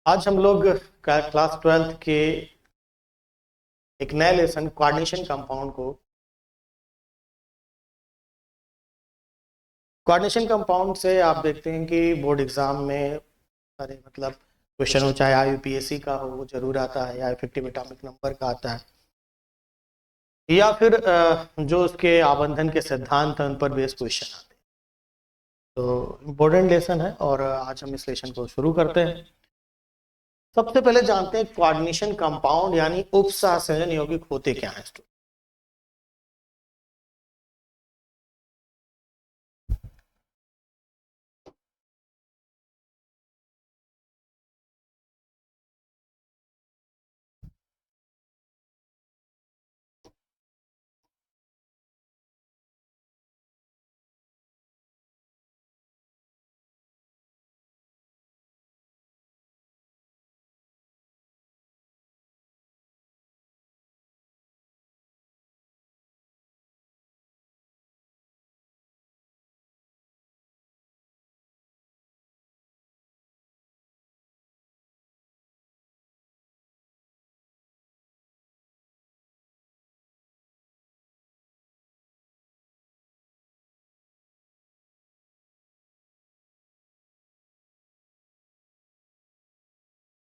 आज हम लोग क्लास 12th के एक नए लेसन कोऑर्डिनेशन कंपाउंड को कोऑर्डिनेशन कंपाउंड से आप देखते हैं कि बोर्ड एग्जाम में सारे मतलब क्वेश्चन हो, चाहे IUPAC का हो वो जरूर आता है, या इफेक्टिव एटॉमिक नंबर का आता है, या फिर जो उसके आबंधन के सिद्धांत हैं उन पर बेस्ड क्वेश्चन आते हैं। तो इम्पोर्टेंट लेसन है और आज हम इस लेसन को शुरू करते हैं। सबसे पहले जानते हैं कोऑर्डिनेशन कंपाउंड यानी उपसहसंयोजन यौगिक होते क्या हैं।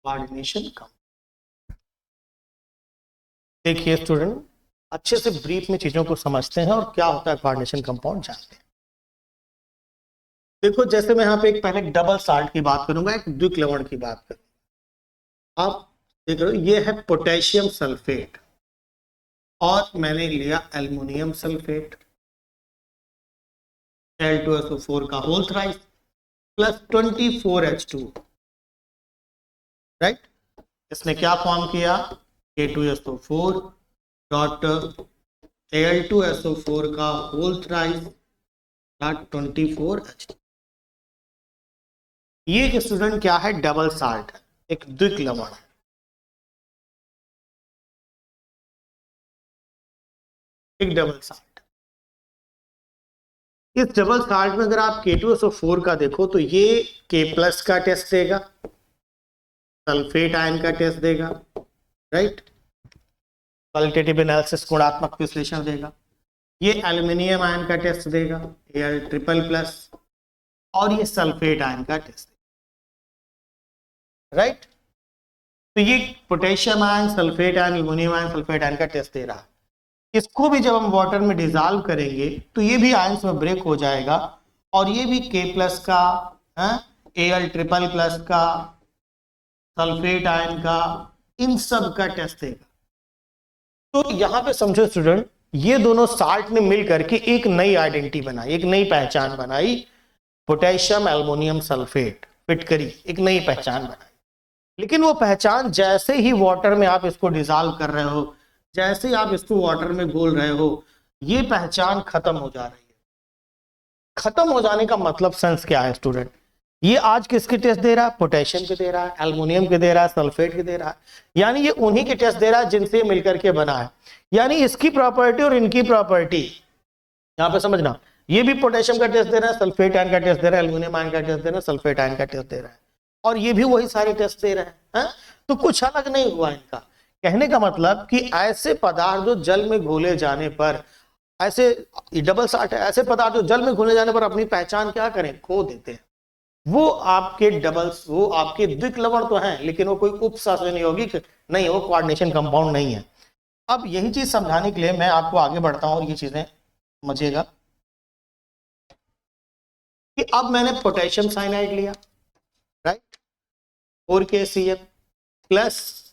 कोऑर्डिनेशन कंपाउंड, देखिए स्टूडेंट, अच्छे से ब्रीफ में चीजों को समझते हैं और क्या होता है कोऑर्डिनेशन कंपाउंड जानते हैं। देखो, जैसे मैं यहाँ पे एक पहले डबल साल्ट की बात करूंगा, एक द्विक लवण की बात करूंगा। आप देख रहे हो ये है पोटेशियम सल्फेट और मैंने लिया एल्युमिनियम सल्फेट, Al2SO4 का whole thrice plus 24H2, right. इसने क्या फॉर्म किया, K2SO4 डॉट Al2SO4 का होल थ्राइस डॉट 24H2। ये एक स्टूडेंट क्या है, डबल साल्ट है, एक द्विक लवण है। एक डबल साल्ट, इस डबल साल्ट में अगर आप K2SO4 का देखो तो ये K+ का टेस्ट देगा, सल्फेट आयन का टेस्ट देगा, राइट। क्वालिटेटिव एनालिसिस गुणात्मक विश्लेषण देगा। ये एल्युमिनियम आयन का टेस्ट देगा Al++, और ये सल्फेट आयन का टेस्ट देगा, राइट। तो ये potassium ion, sulphate ion, aluminium ion, sulphate ion का टेस्ट दे रहा है। इसको भी जब हम वाटर में डिजॉल्व करेंगे तो ये भी आयंस में ब्रेक हो जाएगा और ये भी K+ का, Al++ का, सल्फेट आयन का, इन सब का टेस्ट देगा। तो यहां पे समझो स्टूडेंट, ये दोनों साल्ट ने मिल करके एक नई आइडेंटिटी बनाई, एक नई पहचान बनाई, पोटेशियम एल्युमिनियम सल्फेट फिट करी, एक नई पहचान बनाई। लेकिन वो पहचान जैसे ही वाटर में आप इसको डिजॉल्व कर रहे हो, जैसे ही आप इसको वाटर में घोल रहे हो, ये पहचान खत्म हो जा रही है। खत्म हो जाने का मतलब सेंस क्या है स्टूडेंट, ये आज किसके टेस्ट दे रहा है, पोटेशियम के दे रहा है, एल्युमिनियम के दे रहा है, सल्फेट के दे रहा है, यानी ये उन्हीं के टेस्ट दे रहा है जिनसे मिलकर के बना है। यानी इसकी प्रॉपर्टी और इनकी प्रॉपर्टी यहां पे समझना, ये भी पोटेशियम का टेस्ट दे रहा है, सल्फेट आयन का टेस्ट दे रहा है, एल्युमिनियम आयन का टेस्ट दे रहा है, सल्फेट आयन का टेस्ट दे रहा है, और ये भी वही सारे टेस्ट दे रहे हैं। तो कुछ अलग नहीं हुआ इनका। कहने का मतलब कि ऐसे पदार्थ जो जल में घोले जाने पर, ऐसे डबल साल्ट है, ऐसे पदार्थ जो जल में घोले जाने पर अपनी पहचान क्या करें, खो देते हैं। वो आपके वो आपके द्विक लवण तो हैं, लेकिन वो कोई उपसहसंयोजन यौगिक नहीं, वो कोऑर्डिनेशन कंपाउंड नहीं है। अब यही चीज समझाने के लिए मैं आपको आगे बढ़ता हूं और ये चीजें समझिएगा कि अब मैंने पोटेशियम साइनाइड लिया, राइट, 4KCl प्लस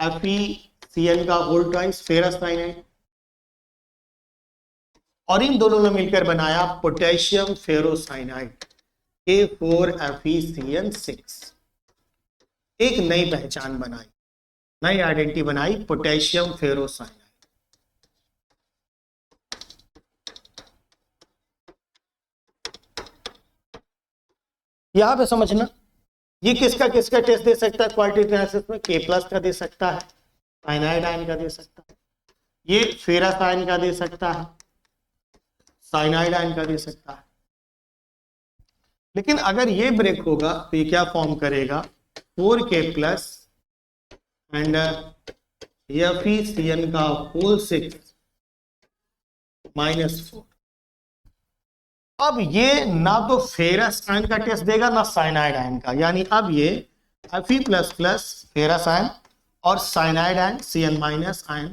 FeCl का होल ट्वाइस फेरस साइनाइड, और इन दोनों ने मिलकर बनाया पोटेशियम फेरोसाइनाइड K4FeCl6। एक नई पहचान बनाई, नई आइडेंटिटी बनाई, पोटेशियम फेरोसाइनाइड। यहां पे समझना, ये किसका किसका टेस्ट दे सकता है क्वालिटेटिव एनालिसिस में, K+ का दे सकता है, साइनाइड आयन का दे सकता है, ये फेरस आयन का दे सकता है, साइनाइड आयन का दे सकता है। लेकिन अगर ये ब्रेक होगा तो ये क्या फॉर्म करेगा, 4k प्लस एंड FeCN का होल 6 -4। अब ये ना तो फेरस आयन का टेस्ट देगा ना साइनाइड आयन का, यानी अब ये Fe plus plus ferrous ion और cyanide ion Cn minus ion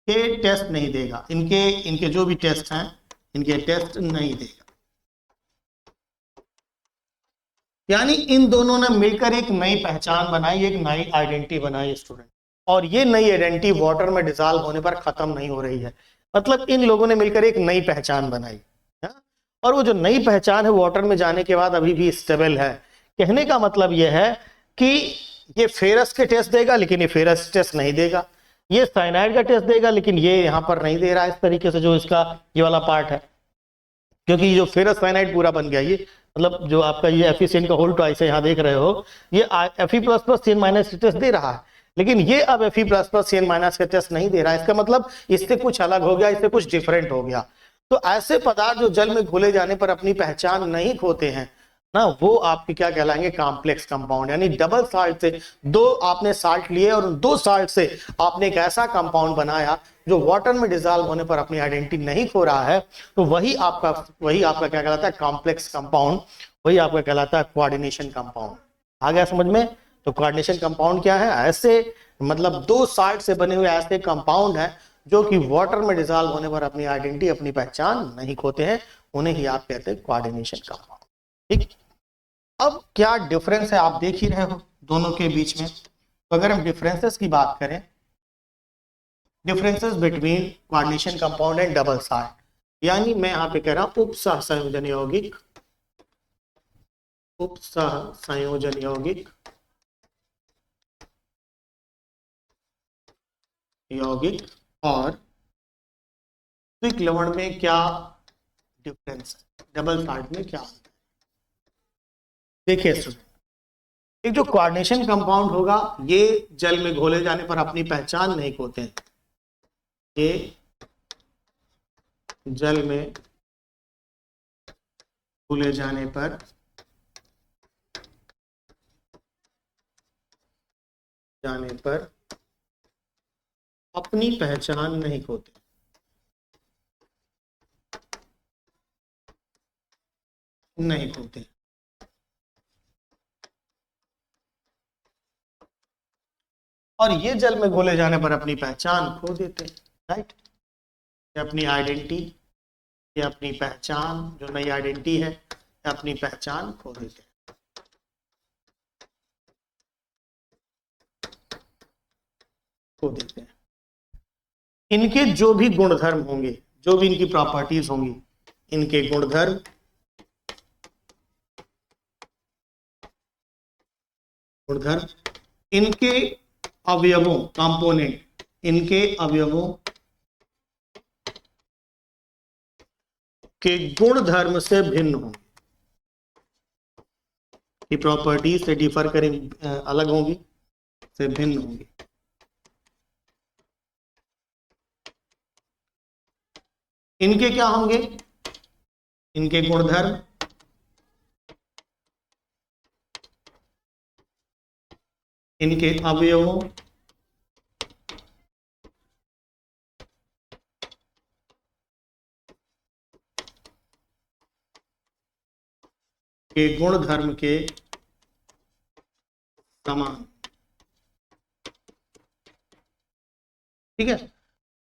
के टेस्ट नहीं देगा। इनके जो भी टेस्ट हैं इनके टेस्ट नहीं देगा। यानी इन दोनों ने मिलकर एक नई पहचान बनाई, एक नई आइडेंटिटी बनाई स्टूडेंट। और ये नई आइडेंटिटी वाटर में डिसॉल्व होने पर खत्म नहीं हो रही है, मतलब इन लोगों ने मिलकर एक नई पहचान बनाई है? और वो जो नई पहचान है वाटर में जाने के बाद अभी भी स्टेबल है। कहने का मतलब यह है कि ये फेरस के टेस्ट देगा लेकिन ये फेरस टेस्ट नहीं देगा, ये साइनाइड का टेस्ट देगा लेकिन ये यहां पर नहीं दे रहा है इस तरीके से, जो इसका ये वाला पार्ट है, क्योंकि जो फेरस साइनाइड पूरा बन गया, ये मतलब जो आपका ये FeCN का होल ट्वाइस है, यहां देख रहे हो, ये Fe plus plus CN minus test दे रहा है, लेकिन ये अब Fe plus plus CN minus का टेस्ट नहीं दे रहा है। इसका मतलब इससे कुछ अलग हो गया, इससे कुछ डिफरेंट हो गया। तो ऐसे पदार्थ जो जल में घुले जाने पर अपनी पहचान नहीं खोते हैं ना, वो आपके क्या कहलाएंगे, कॉम्प्लेक्स कंपाउंड। यानी डबल साल्ट से दो आपने साल्ट लिए और उन दो साल्ट से आपने एक ऐसा कंपाउंड बनाया जो वाटर में डिसॉल्व होने पर अपनी आइडेंटिटी नहीं खो रहा है, तो वही आपका क्या कहलाता है, कॉम्प्लेक्स कंपाउंड। वही आपका कहलाता है कोऑर्डिनेशन कंपाउंड। आ गया समझ में? तो कोऑर्डिनेशन कंपाउंड क्या है, ऐसे मतलब दो साल्ट से बने हुए ऐसे कंपाउंड है जो कि वाटर में डिसॉल्व होने पर अपनी आइडेंटिटी, अपनी पहचान नहीं खोते हैं, उन्हें ही आप कहते हैं कोऑर्डिनेशन कंपाउंड। ठीक, अब क्या डिफरेंस है आप देख ही रहे हो दोनों के बीच में। तो अगर हम डिफरेंसेस की बात करें, differences between coordination compound and double salt, यानी मैं यहां पे कह रहा हूं उपसहसंयोजन यौगिक, उपसहसंयोजन यौगिक और द्विक लवण में क्या डिफरेंस है, डबल साल्ट में क्या होता है। देखिए स्टूडेंट, एक जो कोऑर्डिनेशन कंपाउंड होगा ये जल में घोले जाने पर अपनी पहचान नहीं खोते हैं, ये जल में घुले जाने पर अपनी पहचान नहीं खोते, और ये जल में घोले जाने पर अपनी पहचान खो देते हैं। राइट, अपनी आइडेंटिटी या अपनी पहचान, जो नई आइडेंटिटी है, अपनी पहचान खो देते हैं। इनके जो भी गुणधर्म होंगे, जो भी इनकी प्रॉपर्टीज होंगी, इनके गुणधर्म, इनके अवयवों, कंपोनेंट, इनके अवयवों के गुणधर्म से भिन्न होंगे, की प्रॉपर्टीज से डिफर करें, अलग होंगी, से भिन्न होंगी। इनके क्या होंगे, इनके गुणधर्म, इनके अवयवों के गुणधर्म के समान। ठीक है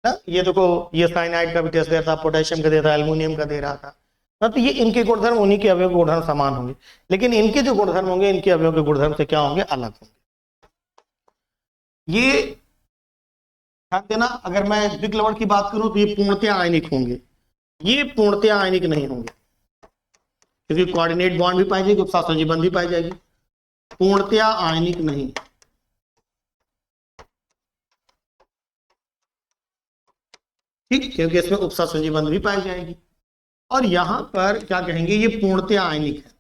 ना, ये देखो, ये साइनाइड का भी टेस्ट दे रहा था, पोटेशियम का दे रहा था, एल्युमिनियम का दे रहा था ना, तो ये इनके गुणधर्म, उन्हीं के अवयव के गुणधर्म समान होंगे, लेकिन इनके जो गुणधर्म होंगे, इनके अवयव के गुणधर्म से क्या होंगे, अलग होंगे। ये ध्यान देना, अगर मैं द्विक लवण की बात करूं तो ये पूर्णतया आयनिक होंगे, ये पूर्णतया आयनिक नहीं होंगे, क्योंकि कोऑर्डिनेट बॉन्ड भी पाई जाएगी, उपसहसंयोजी बंध भी पाई जाएगी, पूर्णतया आयनिक नहीं। ठीक, क्योंकि इसमें उपसहसंयोजी बंध भी पाई जाएगी। और यहां पर क्या कहेंगे, ये पूर्णतया आयनिक है।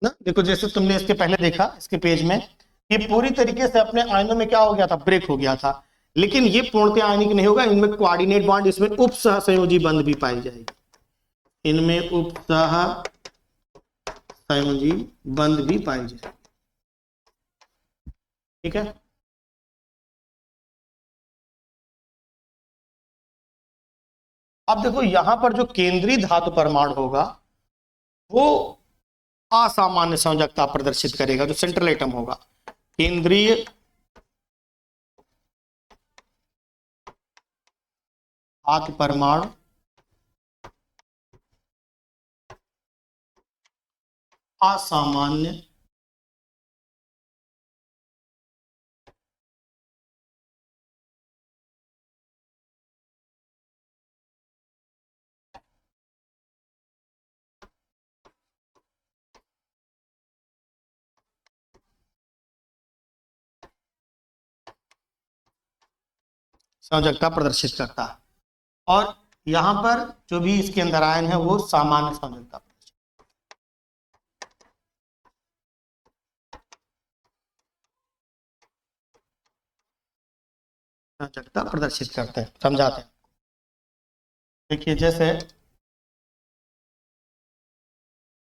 ना देखो, जैसे तुमने इसके पहले देखा, इसके पेज में ये पूरी तरीके से अपने आयनों में क्या हो गया था, ब्रेक हो गया था, लेकिन ये पूर्णतः आयनिक नहीं होगा, इनमें कोऑर्डिनेट बॉन्ड, इसमें उप सहसंयोजी बंध भी पाई जाएगी, इनमें उप सहसंयोजी बंध भी पाई जाएगी। ठीक है, अब देखो यहां पर जो केंद्रीय धातु परमाणु होगा वो असामान्य संयोजकता प्रदर्शित करेगा, जो सेंट्रल एटम होगा। केंद्रीय धातु परमाणु असामान्य संयोजकता प्रदर्शित करता है, और यहां पर जो भी इसके अंदर आयन है वो सामान्य संयोजकता प्रदर्शित करते हैं। समझाते हैं, देखिए जैसे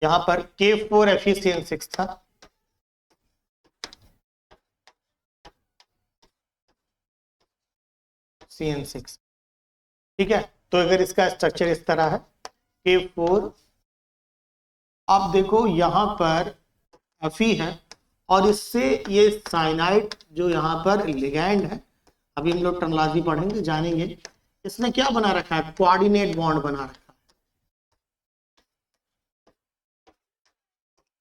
यहां पर K4Fe था, CN6, ठीक है। तो अगर इसका स्ट्रक्चर इस तरह है K4, अब देखो यहां पर Fe है और इससे ये साइनाइड जो यहां पर लिगैंड है, अभी हम लोग टर्मिनोलॉजी पढ़ेंगे जानेंगे, इसने क्या बना रखा है, कोऑर्डिनेट बॉन्ड बना रखा है,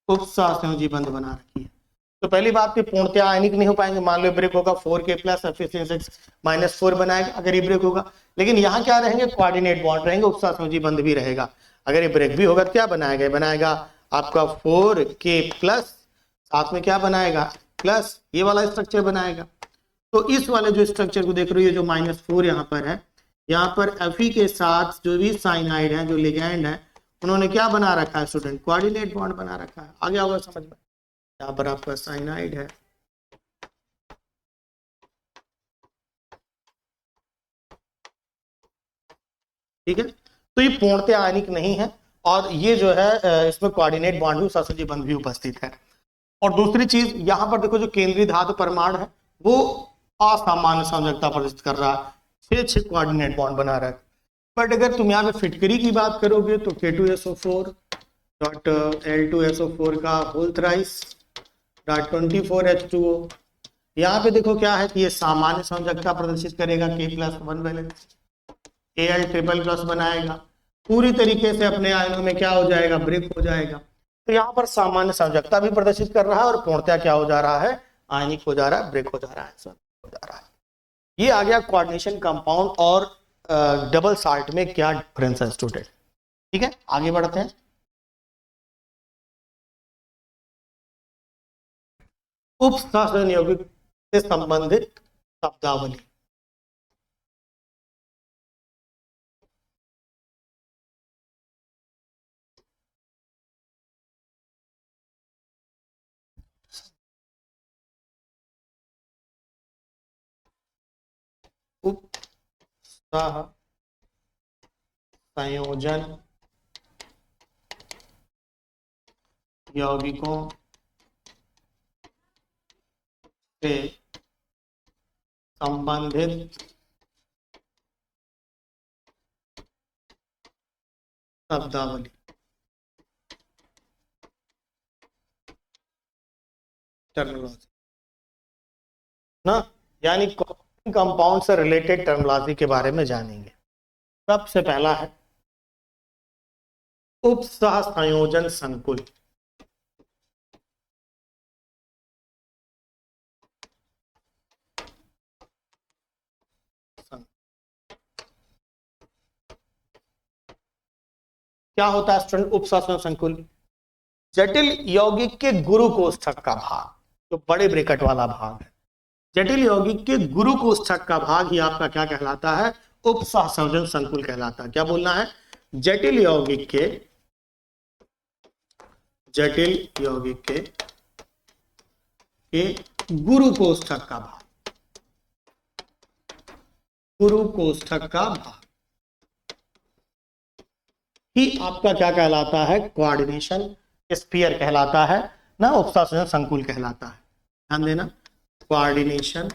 उप सहसंयोजी बंध बना रखी है। तो पहली बात कि पूर्णतः आयनिक नहीं हो पाएंगे, मान लो ब्रेक होगा 4K प्लस Fe6 -4 बनाएगा अगर ये ब्रेक होगा, लेकिन यहाँ क्या रहेंगे, कोऑर्डिनेट बॉन्ड रहेंगे, उप सहसंयोजी बंध भी रहेगा। अगर ये ब्रेक भी होगा तो क्या बनाएगा, बनाएगा आपका 4K प्लस, साथ में क्या बनाएगा, प्लस ये वाला स्ट्रक्चर बनाएगा। तो इस वाले जो स्ट्रक्चर को देख रहे हो, ये जो -4 यहाँ पर है, यहाँ पर Fe के साथ जो भी साइनाइड है, जो लिगैंड है, उन्होंने क्या बना रखा है स्टूडेंट, कोऑर्डिनेट बॉन्ड बना रखा है। आगे होगा समझ में, यहाँ पर आपका साइनाइड है, ठीक है। तो ये पूर्णतः आयनिक नहीं है, और ये जो है इसमें कोऑर्डिनेट बॉन्ड भी, सहसंयोजी बंध भी उपस्थित है। और दूसरी चीज यहाँ पर देखो, जो केंद्रीय धातु परमाणु है वो असामान्य संयोजकता प्रदर्शित कर रहा है, 6 कोऑर्डिनेट बॉन्ड बना रहा है। बट अगर तुम यहाँ पे फिटकरी की बात करोगे तो K2SO4 डॉट L2SO4 का होल थ्राइस डॉट 24H2O, यहाँ पे देखो क्या है कि ये सामान्य संयोजकता प्रदर्शित करेगा, K+1 valence, Al triple plus बनाएगा, पूरी तरीके से अपने आयनों में क्या हो जाएगा, ब्रेक हो जाएगा। तो यहाँ पर सामान्य संयोजकता भी प्रदर्शित कर रहा है और पूर्णतः क्या हो जा रहा है, आयनिक हो जा रहा है, ब्रेक हो जा रहा है, हो जा रहा है। ये आ गया कोऑर्डिनेशन कंपाउंड और डबल साल्ट में क्या डिफरेंस है स्टूडेंट। ठीक है, आगे बढ़ते हैं। उप सहसंयोजन यौगिक से संबंधित शब्दावली। उप सहसंयोजन यौगिकों से संबंधित शब्दावली। टर्मिनोलॉजी ना, यानी कंपाउंड से रिलेटेड टर्मिनोलॉजी के बारे में जानेंगे। सबसे पहला है उप सहसंयोजन संकुल। क्या होता है स्टूडेंट उप सहसंयोजन संकुल? जटिल यौगिक के गुरु कोष्ठक का भाग, जो बड़े ब्रैकेट वाला भाग है, जटिल यौगिक के गुरु कोष्ठक का भाग ही आपका क्या कहलाता है, उप सहसंयोजन संकुल कहलाता है। क्या बोलना है, जटिल यौगिक के गुरु कोष्ठक का भाग, गुरु कोष्ठक का भाग ही आपका क्या कहलाता है, कोऑर्डिनेशन स्फीयर कहलाता है ना, उपसंहरण संकुल कहलाता है। ध्यान देना, कोऑर्डिनेशन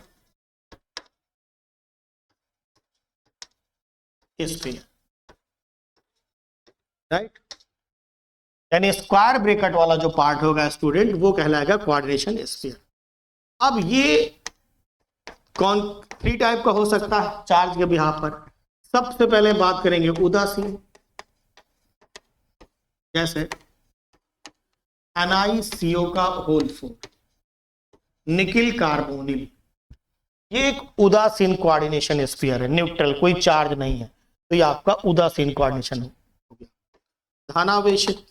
स्फीयर, राइट। यानी स्क्वायर ब्रैकेट वाला जो पार्ट होगा स्टूडेंट, वो कहलाएगा कोऑर्डिनेशन स्फीयर। अब ये कौन 3 टाइप का हो सकता है चार्ज के बिहाफ पर। सबसे पहले बात करेंगे उदासीन, जैसे NiCO का होल 4, निकिल कार्बोनिल, ये एक उदासीन कोऑर्डिनेशन स्फीयर है, न्यूट्रल, कोई चार्ज नहीं है, तो ये आपका उदासीन कोऑर्डिनेशन हो गया। धनावेशित,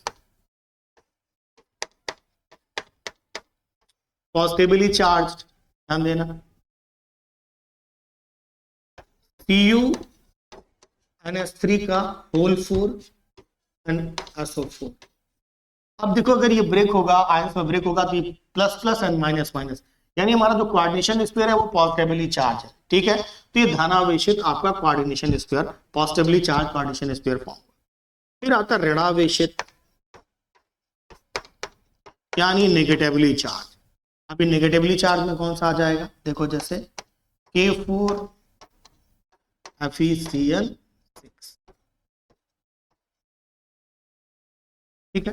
पॉजिटिवली चार्ज, ध्यान देना, CuNH3 का होल 4 एंड SO4। अब देखो अगर ये ब्रेक होगा, आयंस में ब्रेक होगा, तो ये plus plus and minus minus, यानी हमारा जो कोऑर्डिनेशन स्फीयर है वो पॉजिटिवली चार्ज है, ठीक है। तो ये धनावेशित आपका coordination sphere, positively charge coordination sphere form. फिर आता ऋणावेशित, यानी नेगेटिवली चार्ज। अभी नेगेटिवली चार्ज में कौन सा आ जाएगा, देखो जैसे K4 FeCl6, ठीक है।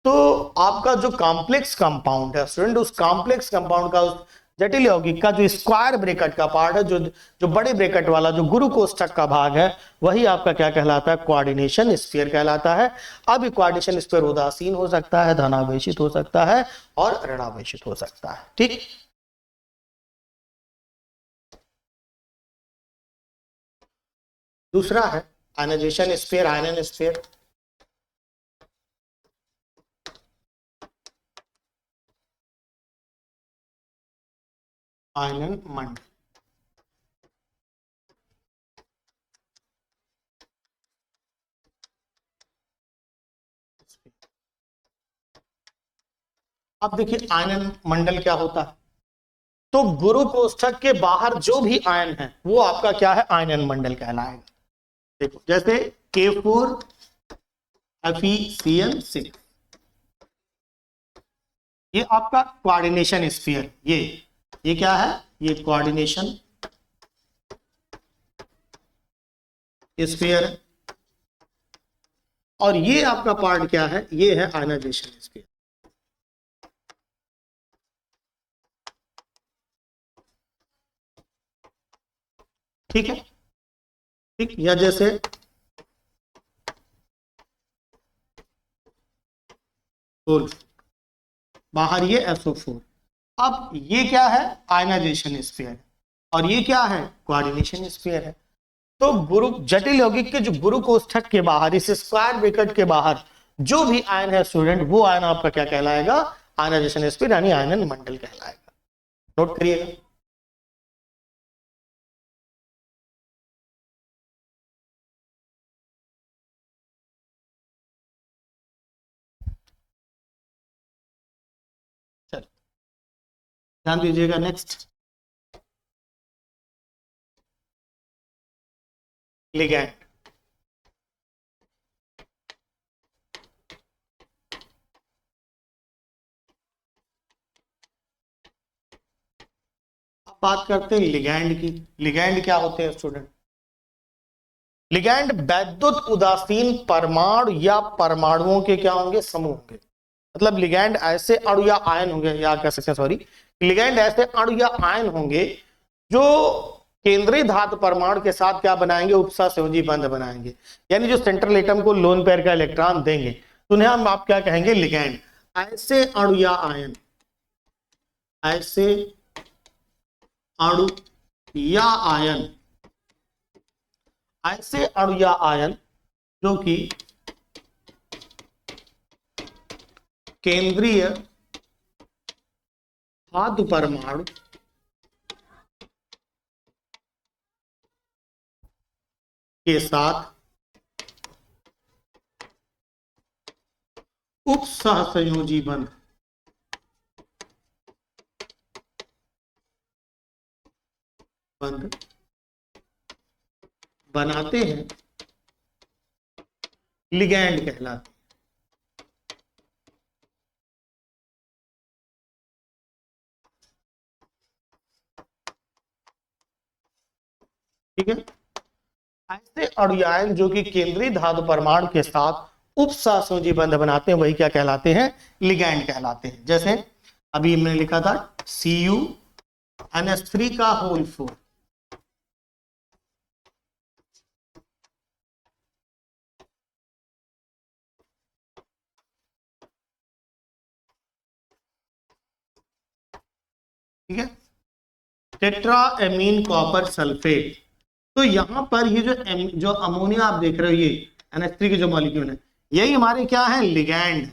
तो आपका जो कॉम्प्लेक्स कंपाउंड है स्टूडेंट, उस कॉम्प्लेक्स कंपाउंड का, उस जटिल यौगिक का जो स्क्वायर ब्रैकेट का पार्ट है, जो बड़े ब्रैकेट वाला जो गुरु कोष्ठक का भाग है, वही आपका क्या कहलाता है, कोऑर्डिनेशन स्फीयर कहलाता है। अब कोऑर्डिनेशन स्फीयर उदासीन हो सकता है, धनावेशित हो सकता है और ऋणावेशित हो सकता है, ठीक। दूसरा है आयनाइजेशन स्फीयर, आयनन स्फीयर। आयनन मंडल, अब देखिए आयनन मंडल क्या होता है, तो गुरु कोष्ठक के बाहर जो भी आयन है वो आपका क्या है, आयनन मंडल कहलाएगा। देखो जैसे K4 FeCl6, ये आपका कोऑर्डिनेशन स्फीयर, ये क्या है, ये कोऑर्डिनेशन स्फीयर है, और ये आपका पार्ट क्या है, ये है आयनाइजेशन स्फीयर। ठीक है, ठीक। या जैसे बाहर ये SO4, अब ये क्या है, आयनाइजेशन स्फीयर, और ये क्या है, कोऑर्डिनेशन स्फीयर है। तो गुरु जटिल यौगिक के जो गुरु कोष्ठक के बाहर, इस स्क्वायर ब्रैकेट के बाहर जो भी आयन है स्टूडेंट, वो आयन आपका क्या कहलाएगा, आयनाइजेशन स्फीयर यानी आयनन मंडल कहलाएगा। नोट करिएगा। चलो ध्यान दीजिएगा, नेक्स्ट लिगैंड। अब बात करते हैं लिगैंड की। लिगैंड क्या होते हैं स्टूडेंट, लिगैंड वैद्युत उदासीन परमाणु या परमाणुओं के क्या होंगे, समूह होंगे। मतलब लिगैंड ऐसे अणु या आयन होंगे, या कह सकते हैं सॉरी, लिगैंड ऐसे अणु या आयन होंगे जो केंद्रीय धातु परमाणु के साथ क्या बनाएंगे, उपसहसंयोजी बंध बनाएंगे, यानी जो सेंट्रल एटम को लोन पेयर का इलेक्ट्रॉन देंगे, तो उन्हें हम आप क्या कहेंगे, लिगैंड। ऐसे अणु या आयन, ऐसे अणु या आयन, ऐसे अणु या आयन जो कि केंद्रीय धातु परमाणु के साथ उपसहसंयोजी बंध बनाते हैं लिगैंड कहलाते हैं। ठीक है, ऐसे अणुयान जो कि केंद्रीय धातु परमाणु के साथ उपसहसंयोजी बंध बनाते हैं वही क्या कहलाते हैं, लिगैंड कहलाते हैं। जैसे अभी हमने लिखा था CuNH3 का होल 4, ठीक है, टेट्राएमीन कॉपर सल्फेट। तो यहां पर ये जो अमोनिया आप देख रहे हो, ये NH3 के जो मॉलिक्यूल है, यही हमारे क्या है, लिगैंड।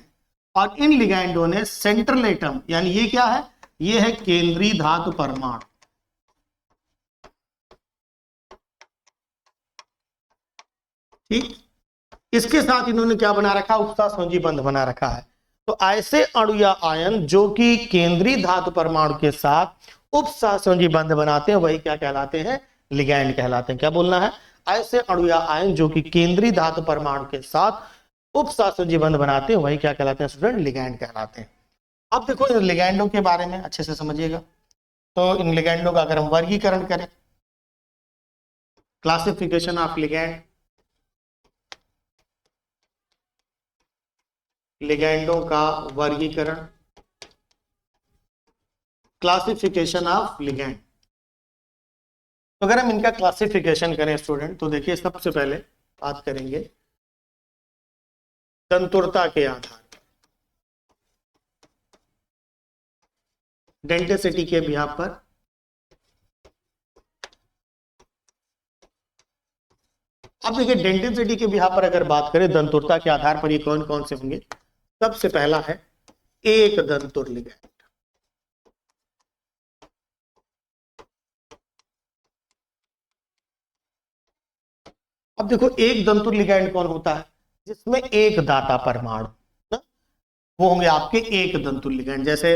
और इन लिगैंडों ने सेंट्रल एटम, यानी ये क्या है, ये है केंद्रीय धातु परमाणु। ठीक, इसके साथ इन्होंने क्या बना रखा, उपसहसंयोजी बंध बना रखा है। तो ऐसे अणु या आयन जो कि केंद्रीय धातु परमाणु के साथ उपसहसंयोजी बंध बनाते हैं वही क्या कहलाते हैं, लिगैंड कहलाते हैं। क्या बोलना है, ऐसे अणु या आयन जो कि केंद्रीय धातु परमाणु के साथ उपसहसंयोजी बंध बनाते हैं वही क्या कहलाते हैं स्टूडेंट, लिगैंड कहलाते हैं। अब देखो इन लिगैंडों के बारे में अच्छे से समझिएगा। तो इन लिगैंडों का अगर हम वर्गीकरण करें, क्लासिफिकेशन ऑफ लिगैंड, लिगैंडों का वर्गीकरण, क्लासिफिकेशन ऑफ लिगैंड। तो अगर हम इनका क्लासिफिकेशन करें स्टूडेंट, तो देखिए सबसे पहले बात करेंगे तंतुरता के आधार, डेंसिटी के बिहार पर। अब देखिए डेंसिटी के बिहार पर अगर बात करें दंतुरता के आधार पर ये कौन कौन से होंगे। सबसे पहला है एक दंतुर लिगैंड। अब देखो एक दंतुर लिगैंड कौन होता है, जिसमें एक दाता परमाणु, वो होंगे आपके एक दंतुर लिगैंड। जैसे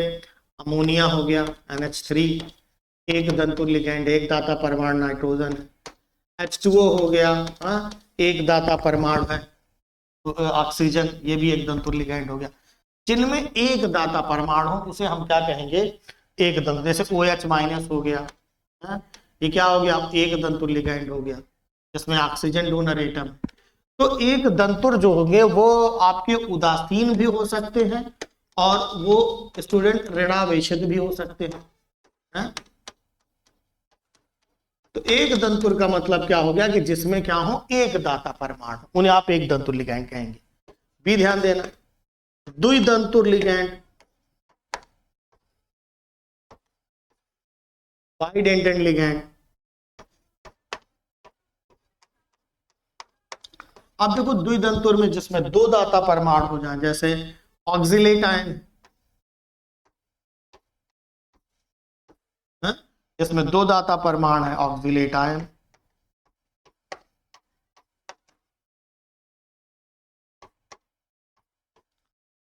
अमोनिया हो गया NH3, एक दंतुर लिगैंड, एक दाता परमाणु नाइट्रोजन है। H2O हो गया, हाँ, एक दाता परमाणु है ऑक्सीजन, ये भी एक दंतुर लिगैंड हो गया। जिनमें एक दाता परमाणु हो उसे हम क्या कहेंगे, एक दंतुर। जैसे OH- हो गया, हाँ, ये क्या हो गया, एक दंतुर लिगैंड हो गया जिसमें ऑक्सीजन डोनर एटम। तो एक दंतुर जो होंगे वो आपके उदासीन भी हो सकते हैं और वो स्टूडेंट ऋणावेशित भी हो सकते हैं, है? तो एक दंतुर का मतलब क्या हो गया कि जिसमें क्या हो, एक दाता परमाणु, उन्हें आप एक दंतुर लिगैंड कहेंगे। भी ध्यान देना, द्विदंतुर लिगैंड, बाइडेंटेड लिगैंड। अब देखो द्विदंतुर में जिसमें दो दाता परमाणु हो जाए, जैसे ऑक्सिलेट आयन, इसमें दो दाता परमाणु है, ऑक्सिलेट आयन।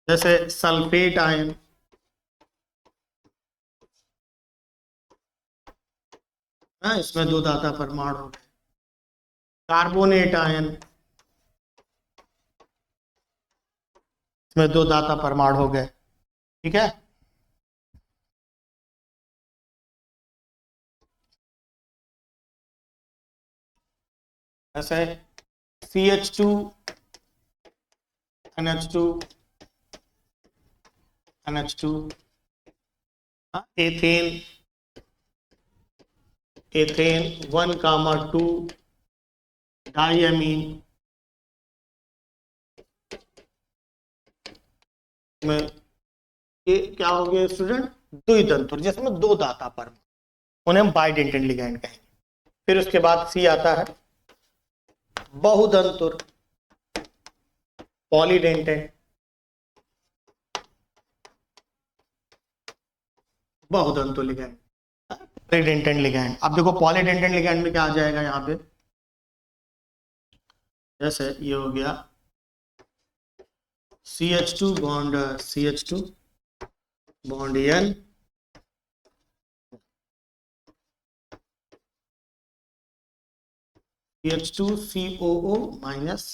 जैसे सल्फेट आयन, इसमें दो दाता परमाणु हो गए। कार्बोनेट आयन, इसमें दो दाता परमाणु हो गए। ठीक है, ऐसे CH2 NH2 NH2, ethane ethane 1,2 डाइअमीन में ये क्या हो गया स्टूडेंट, द्विदंतुर जिसमें दो दाता परमाणु, उन्हें हम बाइडेंटेड लिगैंड कहेंगे। फिर उसके बाद सी आता है बहुदंतुर, पॉलीडेंटेड, बहुदंतुर लिगैंड, पॉलीडेंटेड लिगैंड। अब देखो पॉलीडेंटेड लिगैंड में क्या आ जाएगा यहाँ पे, जैसे ये हो गया CH2 bond CH2 bond N, CH2COO minus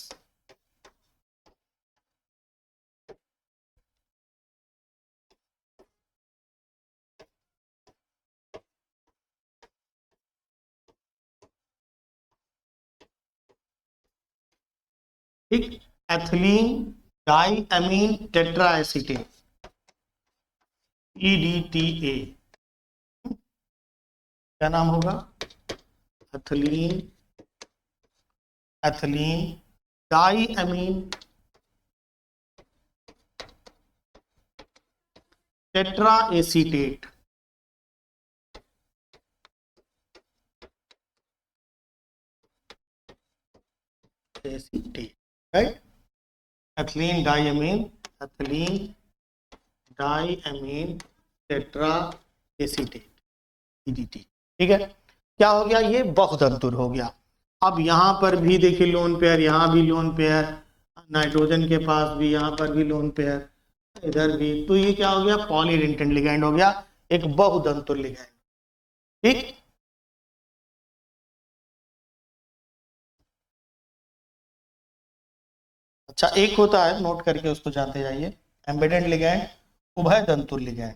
ठीक, ethylene di amine tetra acetate EDTA, क्या नाम होगा? Ethylene ethylene di amine tetra acetate. Right, ethylene diamine, ethylene diamine tetra acetate EDT। ठीक है, क्या हो गया? ये बहुतंतुर हो गया। अब यहाँ पर भी देखिए लोन पेयर, यहाँ भी लोन पेयर, नाइट्रोजन के पास भी, यहाँ पर भी लोन पेयर, इधर भी, तो ये क्या हो गया? पॉलीडेंटेट लिगैंड हो गया, एक बहुतंतुर लिगैंड। ठीक, अच्छा एक होता है, नोट करके उसको जानते जाइए, एम्बेडेड लिगैंड, उभय तंतुर लिगैंड।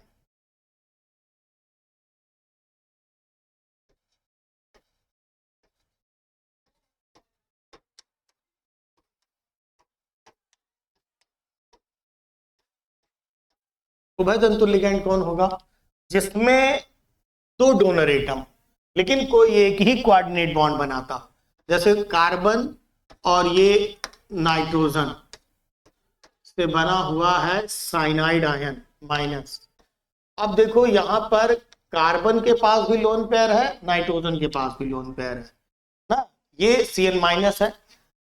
उभय तंतुर लिगैंड कौन होगा? जिसमें दो डोनर एटम लेकिन कोई एक ही कोऑर्डिनेट बॉन्ड बनाता, जैसे कार्बन और ये नाइट्रोजन से बना हुआ है साइनाइड आयन माइनस। अब देखो यहां पर कार्बन के पास भी लोन पेयर है, नाइट्रोजन के पास भी लोन पेयर है ना, ये Cn माइनस है।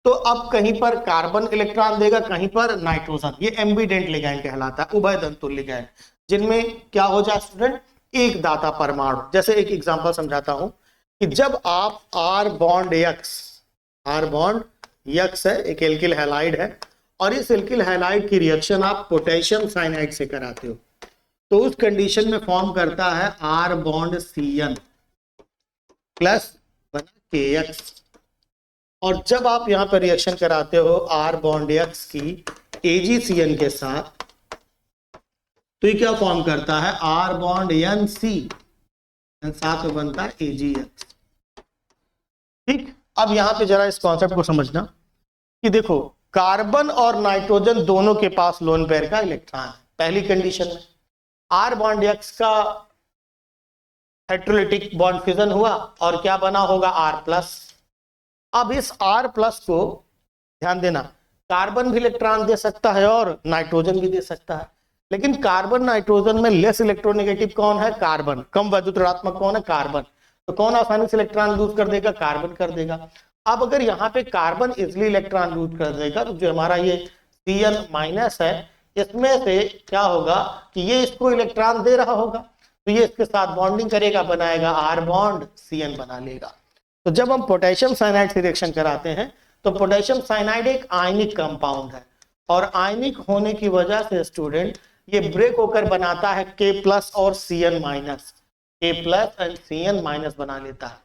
तो अब कहीं पर कार्बन इलेक्ट्रॉन देगा, कहीं पर नाइट्रोजन, ये एम्बिडेंट लिगैंड कहलाता है, उभय तंतुर लिगैंड, जिनमें क्या हो जाए स्टूडेंट? एक दाता परमाणु। जैसे एक एग्जांपल समझाता हूं कि जब आप R बॉन्ड यक्स है, एक एल्किल हैलाइड है, और इस एल्किल हैलाइड की रिएक्शन आप पोटेशियम साइनाइड से कराते हो, तो उस कंडीशन में फॉर्म करता है R बॉन्ड Cn प्लस बना KX। और जब आप यहां पर रिएक्शन कराते हो R बॉन्ड X की AgCN के साथ, तो ये क्या फॉर्म करता है? R बॉन्ड NC, साथ में बनता है AgX। ठीक, अब यहां पे जरा इस कॉन्सेप्ट को समझना कि देखो कार्बन और नाइट्रोजन दोनों के पास लोन पेयर का इलेक्ट्रॉन है पहली कंडीशन में। R बॉन्ड X का हेटेरोलिटिक बॉन्ड फिजन हुआ और क्या बना होगा? R+। अब इस R+ को ध्यान देना, कार्बन भी इलेक्ट्रॉन दे सकता है और नाइट्रोजन भी दे सकता है, लेकिन कार्बन नाइट्रोजन में लेस इलेक्ट्रोनेगेटिव कौन है? कार्बन। कम वैद्युत ऋणात्मक कौन है? कार्बन। तो कौन आसानी से इलेक्ट्रॉन लूज कर देगा? कार्बन कर देगा। अब अगर यहाँ पे कार्बन इजिली इलेक्ट्रॉन लूज कर देगा, तो जो हमारा ये Cn माइनस है, इसमें से क्या होगा कि ये इसको इलेक्ट्रॉन दे रहा होगा, तो ये इसके साथ बॉन्डिंग करेगा, बनाएगा R बॉन्ड Cn बना लेगा। तो जब हम पोटेशियम साइनाइड से रिएक्शन कराते हैं, तो पोटेशियम साइनाइड एक आयनिक कंपाउंड है, और आयनिक होने की वजह से स्टूडेंट ये ब्रेक होकर बनाता है K+ और Cn minus, K+ and Cn minus बना लेता है।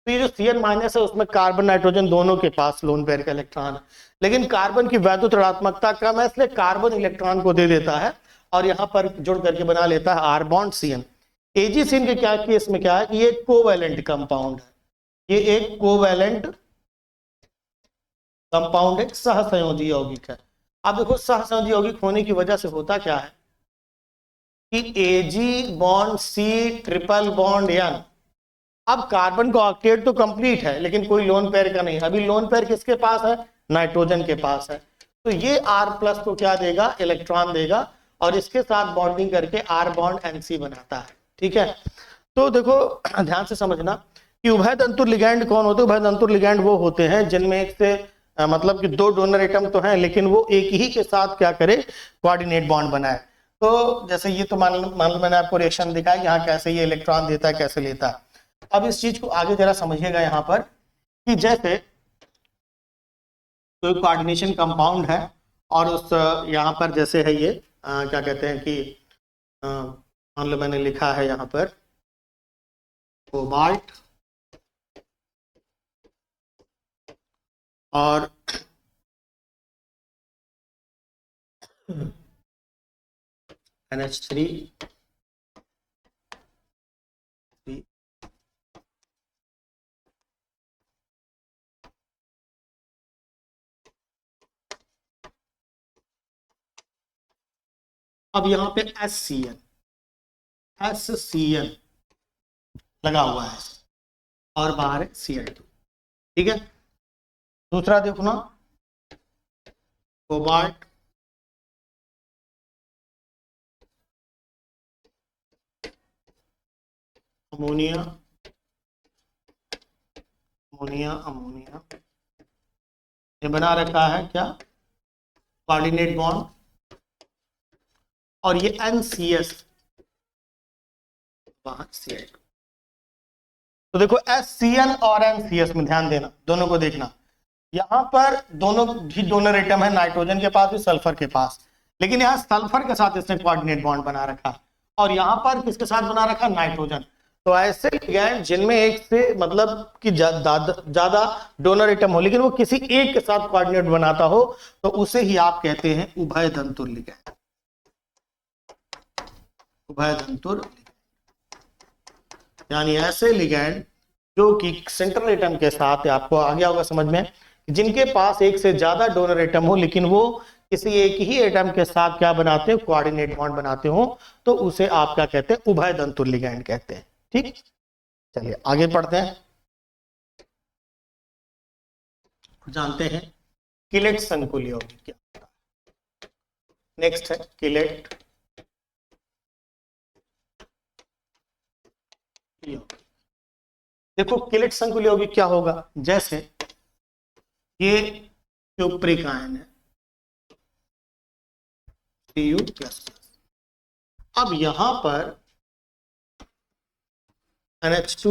तो ये जो Cn माइनस है उसमें कार्बन नाइट्रोजन दोनों के पास लोन पेयर का इलेक्ट्रॉन है, लेकिन कार्बन की वैद्युत ऋणात्मकता कम है, इसलिए कार्बन इलेक्ट्रॉन को दे देता है और यहाँ पर जुड़ करके बना लेता है R बॉन्ड Cn। AgCN के क्या केस में क्या है कि ये कोवैलेंट कंपाउंड है, ये एक कोवैलेंट कंपाउंड, एक सहसंयोजी यौगिक है। अब देखो सहसंयोजी यौगिक होने की वजह से होता क्या है कि Ag bond C triple bond N। अब कार्बन का ऑक्टेट तो कंप्लीट है, लेकिन कोई लोन पेयर का नहीं। अभी लोन पेयर किसके पास है? नाइट्रोजन के पास है। तो ये R+ को क्या देगा? इलेक्ट्रॉन देगा, और इसके साथ बॉन्डिंग करके R बॉन्ड NC बनाता है। ठीक है, तो देखो ध्यान से समझना कि उभय तंतुर लिगैंड कौन होते हैं? उभय तंतुर लिगैंड वो होते हैं जिनमें एक से मतलब कि दो डोनर एटम तो हैं, लेकिन वो एक ही के साथ क्या करे? कोऑर्डिनेट बॉन्ड बनाए। तो जैसे ये तो मान लो मैंने आपको रिएक्शन दिखाया यहाँ कैसे ये इलेक्ट्रॉन देता है, कैसे लेता है। अब इस चीज को आगे जरा समझिएगा यहाँ पर कि जैसे तो कोऑर्डिनेशन कंपाउंड है, और उस यहाँ पर जैसे है ये क्या कहते हैं कि मान लो मैंने लिखा है यहाँ पर कोबाल्ट और NH3 अब यहां पे SCN लगा हुआ है और बाहर है Cl2। ठीक है, दूसरा देखो ना, कोबाल्ट, अमोनिया, अमोनिया, अमोनिया, ये बना रखा है क्या, कोऑर्डिनेट बॉन्ड, और ये NCS वहां Cl2। तो देखो SCN और NCS में ध्यान देना, दोनों को देखना, यहां पर दोनों ही डोनर एटम है, नाइट्रोजन के पास भी सल्फर के पास, लेकिन यहां सल्फर के साथ इसने कोऑर्डिनेट बॉन्ड बना रखा, और यहां पर किसके साथ बना रखा, नाइट्रोजन। तो ऐसे लिगैंड जिनमें एक से मतलब कि ज्यादा डोनर एटम हो लेकिन वो किसी एक के साथ कोऑर्डिनेट बनाता हो, तो उसे ही आप कहते हैं उभय धंतुर लिगैंड। उभय धंतुर यानी ऐसे लिगैंड जो कि सेंट्रल एटम के साथ, आपको आ गया होगा समझ में, जिनके पास एक से ज्यादा डोनर एटम हो लेकिन वो किसी एक ही एटम के साथ क्या बनाते हो, कोऑर्डिनेट बॉन्ड बनाते हो, तो उसे आप क्या कहते हैं, उभय धंतुर लिगैंड कहते हैं। ठीक, चलिए आगे पढ़ते हैं, जानते हैं किलेट संकुल यौगिक क्या होता है। नेक्स्ट है किलेट यौगिक। देखो किलेट संकुल यौगिक क्या होगा, जैसे ये क्यूप्रिक आयन है Cu++, अब यहां पर NH2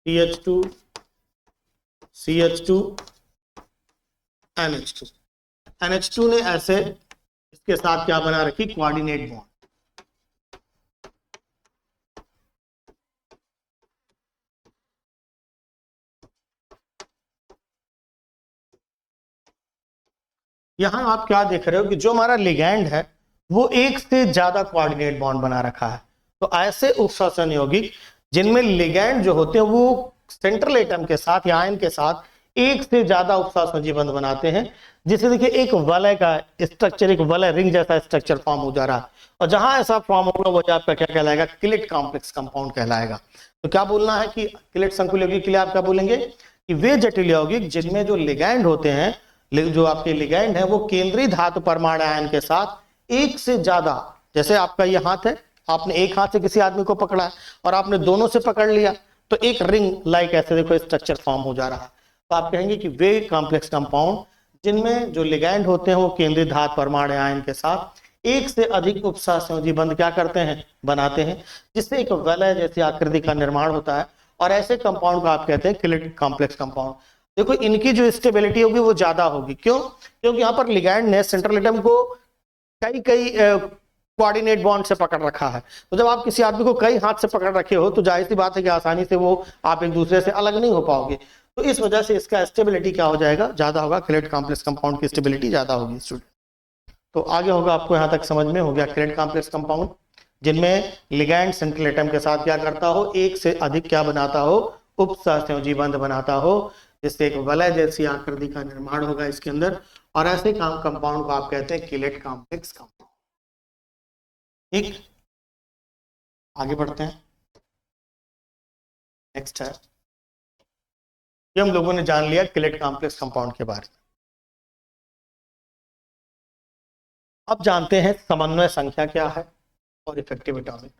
CH2 CH2 NH2, NH2 ने ऐसे इसके साथ क्या बना रखी, कोऑर्डिनेट बॉन्ड। यहां आप क्या देख रहे हो कि जो हमारा लिगैंड है वो एक से ज्यादा कोऑर्डिनेट बॉन्ड बना रखा है। तो ऐसे उपशासन यौगिक जिनमें लिगैंड जो होते हैं वो सेंट्रल एटम के साथ या आयन के साथ एक से ज्यादा उपशासन बंध बनाते हैं, जिससे देखिए एक वलय का स्ट्रक्चर, एक वलय रिंग जैसा स्ट्रक्चर फॉर्म हो जा रहा है, और जहां ऐसा फॉर्म होगा वो आपका क्या कहलाएगा, किलेट कॉम्प्लेक्स कंपाउंड कहलाएगा। तो क्या बोलना है कि किलेट संकुल यौगिक के लिए आप क्या बोलेंगे कि वे जटिल यौगिक जिनमें जो लिगैंड होते हैं, जो आपके लिगैंड है वो केंद्रीय धातु परमाणु आयन के साथ एक से ज्यादा, जैसे आपका ये हाथ है, आपने एक हाथ से किसी आदमी को पकड़ा है और आपने दोनों से पकड़ लिया, तो एक रिंग लाइक ऐसे देखो स्ट्रक्चर फॉर्म हो जा रहा है। तो आप कहेंगे कि वे कॉम्प्लेक्स कंपाउंड जिनमें जो लिगैंड होते हैं वो केंद्रीय धातु परमाणु आयन के साथ एक से अधिक उपसहसंयोजी बंध क्या करते हैं, बनाते हैं, जिससे एक वलय जैसी आकृति का निर्माण होता है, और ऐसे कंपाउंड को आप कहते हैं किलेट कॉम्प्लेक्स कंपाउंड। देखो इनकी जो स्टेबिलिटी होगी वो ज्यादा होगी, क्यों, क्योंकि यहाँ पर लिगैंड ने सेंट्रल एटम को कई कई कोऑर्डिनेट बॉन्ड से पकड़ रखा है। तो जब आप किसी आदमी को कई हाथ से पकड़ रखे हो तो जाहिर सी बात है कि आसानी से वो आप एक दूसरे से अलग नहीं हो पाओगे, तो इस वजह से इसका स्टेबिलिटी क्या हो जाएगा, ज्यादा होगा, किलेट कॉम्प्लेक्स कंपाउंड की स्टेबिलिटी ज्यादा होगी स्टूडेंट। तो आगे होगा, आपको यहाँ तक समझ में हो गया, किलेट कॉम्प्लेक्स कंपाउंड जिनमें लिगैंड सेंट्रल एटम के साथ क्या करता हो, एक से अधिक क्या बनाता हो, उपसहसंयोजी बंध बनाता हो, जिससे एक वलय जैसी आकृति का निर्माण होगा इसके अंदर, और ऐसे कंपाउंड को आप कहते हैं किलेट कॉम्प्लेक्स कंपाउंड। ठीक, आगे बढ़ते हैं, नेक्स्ट है, ये हम लोगों ने जान लिया किलेट कॉम्प्लेक्स कंपाउंड के बारे में। अब जानते हैं समन्वय संख्या क्या है और इफेक्टिव एटॉमिक।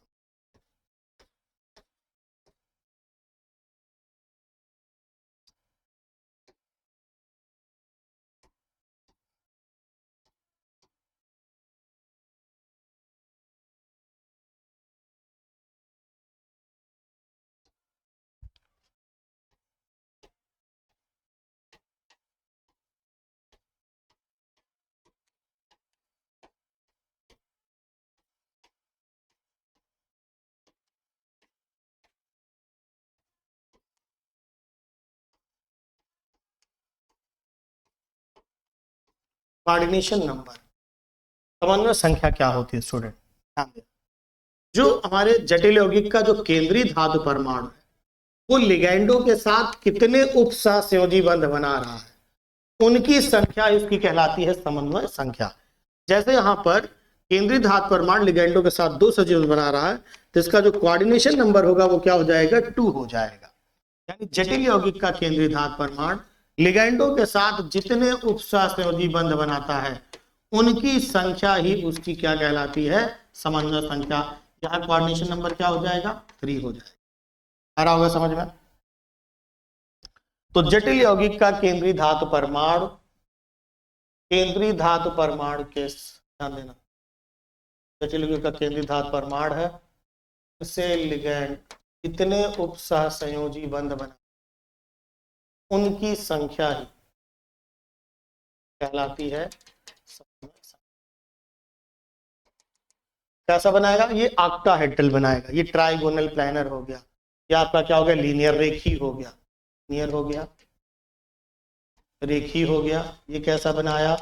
कोऑर्डिनेशन नंबर, समन्वय संख्या क्या होती है स्टूडेंट? ध्यान दें, जो हमारे जटिल यौगिक का जो केंद्रीय धातु परमाणु है वो लिगैंडों के साथ कितने उपसहसंयोजी बंध बना रहा है, उनकी संख्या इसकी कहलाती है समन्वय संख्या। जैसे यहाँ पर केंद्रीय धातु परमाणु लिगैंडों के साथ 2 सहसंयोजी बंध बना रहा है, तो इसका जो कोऑर्डिनेशन नंबर होगा वो क्या हो जाएगा? 2 हो जाएगा। यानी जटिल यौगिक का केंद्रीय धातु परमाणु लिगैंडों के साथ जितने उपसहसंयोजी बंध बनाता है उनकी संख्या ही उसकी क्या कहलाती है? समन्वय संख्या। यहाँ कोऑर्डिनेशन नंबर क्या हो जाएगा? 3 हो जाएगा। आ रहा होगा समझ में? तो जटिल यौगिक का केंद्रीय धातु परमाणु, केंद्रीय धातु परमाणु के, ध्यान देना, जटिल यौगिक का केंद्रीय धातु परमाणु है, उससे लिगैंड कितने उपसहसंयोजी बंध बना उनकी संख्या ही कहलाती है समन्वय संख्या। कैसा बनाएगा? ये ऑक्टाहेड्रल बनाएगा, ये ट्राइगोनल प्लानर हो गया, ये आपका क्या हो गया? लीनियर रेखी हो गया, लीनियर हो गया, रेखी हो गया। ये कैसा बनाया?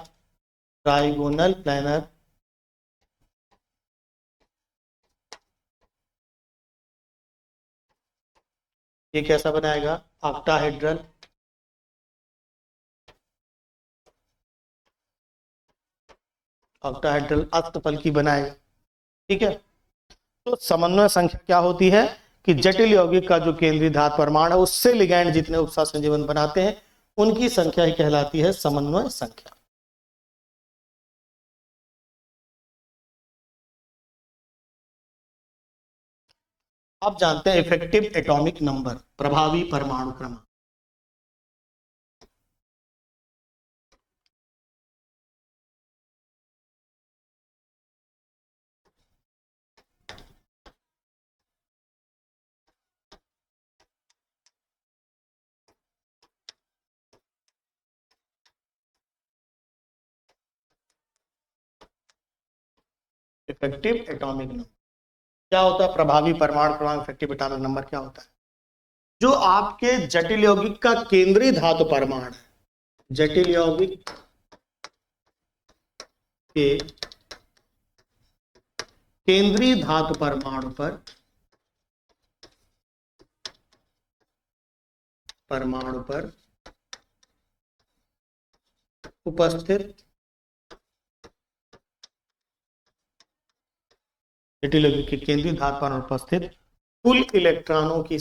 Trigonal planner. ये कैसा बनाएगा? ऑक्टाहेड्रल। ऑक्टाहेड्रल अष्टफलकी बनाएगा। ठीक है, तो समन्वय संख्या क्या होती है कि जटिल यौगिक का जो केंद्रीय धातु परमाणु है उससे लिगैंड जितने उपसहसंयोजी बंध बनाते हैं उनकी संख्या ही कहलाती है समन्वय संख्या। आप जानते हैं इफेक्टिव एटॉमिक नंबर, प्रभावी परमाणु क्रमांक। इफेक्टिव एटॉमिक नंबर क्या होता है? प्रभावी परमाणु क्रमांक, इफेक्टिव एटॉमिक नंबर क्या होता है? जो आपके जटिल यौगिक का केंद्रीय धातु परमाणु है, जटिल यौगिक के केंद्रीय धातु परमाणु पर उपस्थित जटिल यौगिक के केंद्रीय धातु पर उपस्थित कुल इलेक्ट्रॉनों की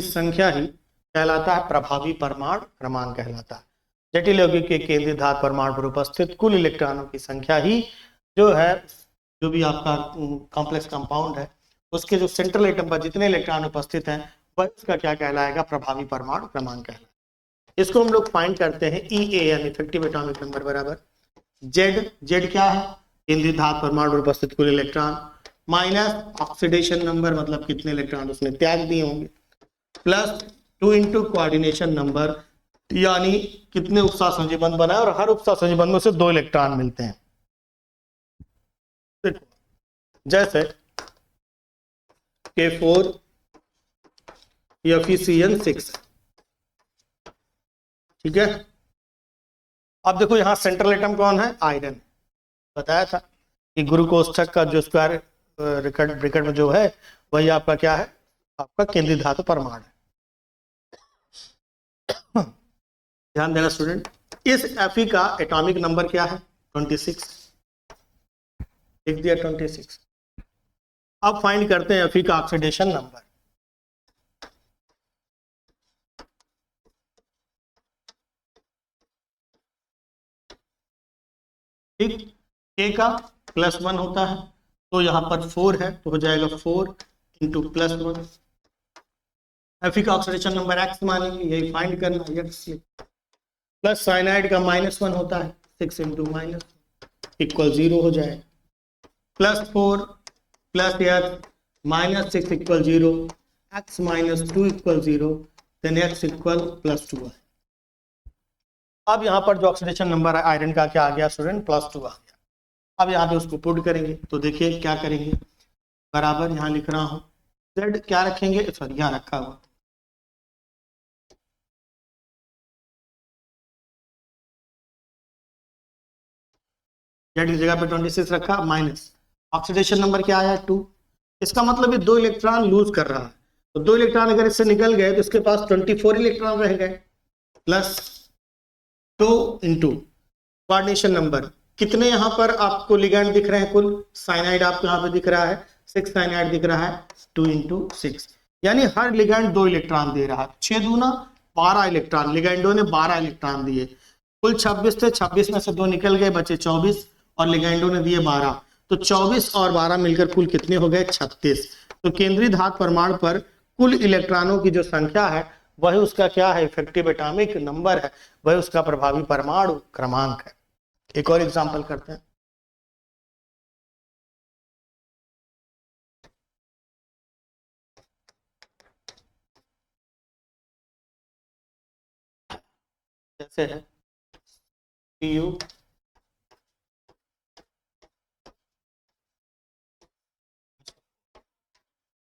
संख्या ही कहलाता है प्रभावी परमाणु क्रमांक कहलाता है। जटिल यौगिक के केंद्रीय धातु परमाणु पर उपस्थित कुल इलेक्ट्रॉनों की संख्या ही जो है, जो भी आपका कॉम्प्लेक्स कंपाउंड है उसके जो सेंट्रल एटम पर जितने इलेक्ट्रॉन उपस्थित हैं वह इसका क्या कहलाएगा? प्रभावी परमाणु क्रमांक कहलाएगा। इसको हम लोग फाइंड करते हैं EAN, इफेक्टिव एटॉमिक नंबर, बराबर Z क्या है? केंद्रीय धातु परमाणु पर उपस्थित कुल इलेक्ट्रॉन माइनस ऑक्सीडेशन नंबर, मतलब कितने इलेक्ट्रॉन उसने त्याग दिए होंगे, प्लस 2 इंटू कोऑर्डिनेशन नंबर, यानी कितने उपसहसंयोजी बंध बनाए और हर उपसहसंयोजी बंध में से 2 इलेक्ट्रॉन मिलते हैं। जैसे K4 FeCN6, ठीक है। अब देखो यहां सेंट्रल एटम कौन है? आयरन। बताया था कि गुरु कोष्ठक का जो स्क्वायर ब्रैकेट में जो है वही आपका क्या है? आपका केंद्रीय धातु परमाणु है। ध्यान देना स्टूडेंट, इस Fe का एटॉमिक नंबर क्या है? 26, लिख दिया 26। अब फाइंड करते हैं Fe का ऑक्सीडेशन नंबर। ठीक, K का +1 होता है तो यहाँ पर 4 है तो हो जाएगा 4 इंटू +1। Fe का ऑक्सीडेशन नंबर X मानेंगे, यही फाइंड करना, X प्लस साइनाइड का -1 होता है 6 इंटू -, इक्वल 0 हो जाएगा। +4 plus X -6 equal 0, X -2 equal 0, then X equal +2 है। अब यहाँ पर जो ऑक्सीडेशन नंबर है आयरन का क्या आ गया स्टूडेंट? +2 आ गया। अब यहाँ पे उसको पुट करेंगे तो देखिए क्या करेंगे, बराबर यहां लिख रहा हूं Z क्या रखेंगे, सॉरी यहां रखा हुआ Z की जगह पे 26 रखा, माइनस ऑक्सीडेशन नंबर क्या आया 2। इसका मतलब ये 2 इलेक्ट्रॉन लूज कर रहा है, तो 2 इलेक्ट्रॉन अगर इससे निकल गए तो इसके पास 24 इलेक्ट्रॉन रह गए, प्लस 2 इंटू कोऑर्डिनेशन नंबर। कितने यहाँ पर आपको लिगैंड दिख रहे हैं, कुल साइनाइड आपको यहाँ पे दिख रहा है 6 साइनाइड दिख रहा है, 2 इंटू 6, यानी हर लिगैंड 2 इलेक्ट्रॉन दे रहा है। 6 दूना 12 इलेक्ट्रॉन, लिगैंडों ने 12 इलेक्ट्रॉन दिए। कुल 26 थे, 26 में से 2 निकल गए, बचे 24 और लिगैंडों ने दिए 12, तो 24 और 12 मिलकर कुल कितने हो गए 36। तो केंद्रीय धातु परमाणु पर कुल इलेक्ट्रॉनों की जो संख्या है वही उसका क्या है, इफेक्टिव एटॉमिक नंबर है, वही उसका प्रभावी परमाणु क्रमांक है। एक और एग्जांपल करते हैं। जैसे है Cu,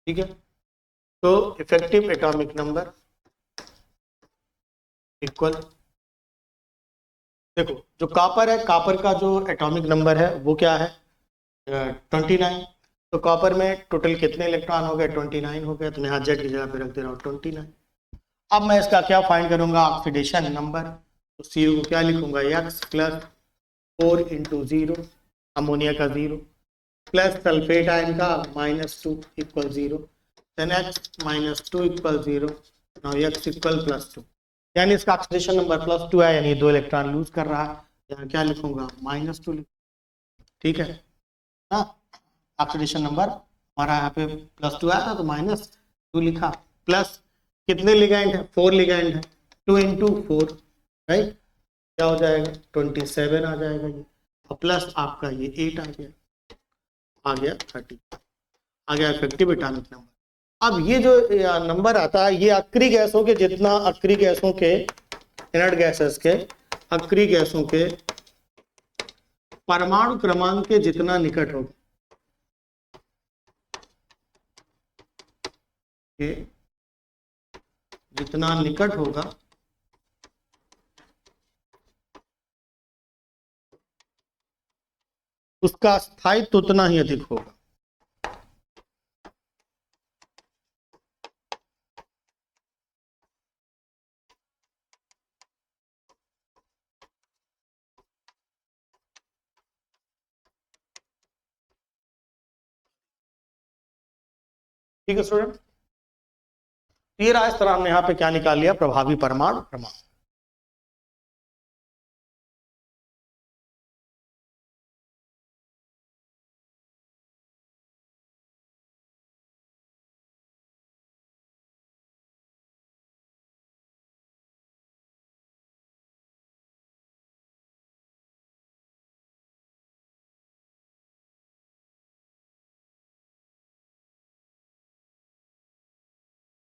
ठीक है, तो इफेक्टिव एटॉमिक नंबर इक्वल, देखो जो कॉपर है, कॉपर का जो एटॉमिक नंबर है वो क्या है 29। तो कॉपर में टोटल कितने इलेक्ट्रॉन हो गए 29 हो गए, तो मैं यहाँ जेड की जगह पे रख दे रहा हूँ 29। अब मैं इसका क्या फाइंड करूंगा, ऑक्सीडेशन नंबर, तो Cu को क्या लिखूंगा x प्लस 4 इंटू 0, अमोनिया का 0, प्लस सल्फेट आयन का -2 equal 0, then x -2 equal 0, now x equal +2, यानी इसका ऑक्सीडेशन नंबर +2 है, यानी 2 इलेक्ट्रॉन लूज कर रहा है। यहाँ क्या लिखूंगा -2, ठीक है ना। ऑक्सीडेशन नंबर हमारा यहाँ पे +2 आया था तो -2 लिखा, प्लस कितने लिगैंड है 4 लिगैंड है, 2 इंटू 4 राइट, क्या हो जाएगा 27 आ जाएगा ये, और प्लस आपका ये 8 आ गया 30, आ गया इफेक्टिव एटॉमिक नंबर। अब ये जो नंबर आता है ये अक्रिय गैसों के, जितना अक्रिय गैसों के, इनर्ट गैसेस के, अक्रिय गैसों के परमाणु क्रमांक के जितना निकट होगा, के जितना निकट होगा उसका स्थायित्व उतना ही अधिक होगा। ठीक है स्टूडेंट, ये रहा, इस तरह हमने यहाँ पे क्या निकाल लिया, प्रभावी परमाणु क्रमांक।